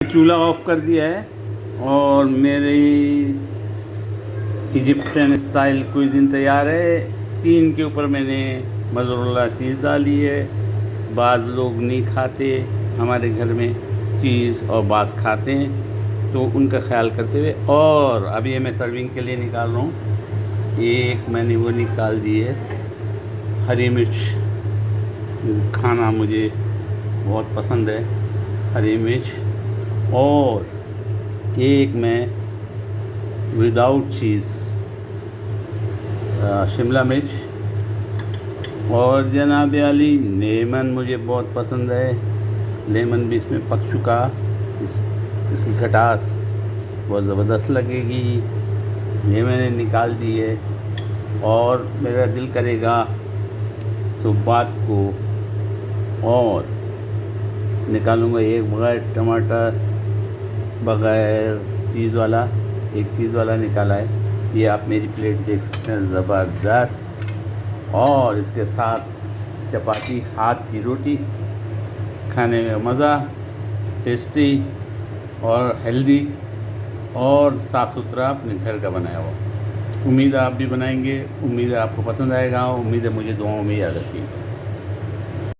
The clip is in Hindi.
चूल्हा ऑफ कर दिया है और मेरी इजिप्शियन स्टाइल कुइज़ीन तैयार है। 3 के ऊपर मैंने मोज़रेला चीज़ डाली है। बाद लोग नहीं खाते हमारे घर में चीज़ और बास खाते हैं, तो उनका ख्याल करते हुए। और अभी मैं सर्विंग के लिए निकाल रहा हूँ। एक मैंने वो निकाल दी है, हरी मिर्च खाना मुझे बहुत पसंद है, हरी मिर्च। और एक मैं विदाउट चीज़ शिमला मिर्च। और जनाब आली लेमन मुझे बहुत पसंद है। लेमन भी इसमें पक चुका, इसकी खटास बहुत ज़बरदस्त लगेगी। ये मैंने निकाल दी है और मेरा दिल करेगा तो बात को और निकालूँगा। एक बग़ैर टमाटर, बग़ैर चीज़ वाला, एक चीज़ वाला निकाला है। ये आप मेरी प्लेट देख सकते हैं, ज़बरदस्त। और इसके साथ चपाती, हाथ की रोटी, खाने में मज़ा, टेस्टी और हेल्दी और साफ़ सुथरा अपने घर का बनाया हुआ। उम्मीद है आप भी बनाएंगे, उम्मीद है आपको पसंद आएगा, उम्मीद है मुझे दुआओं में याद रखिएगा।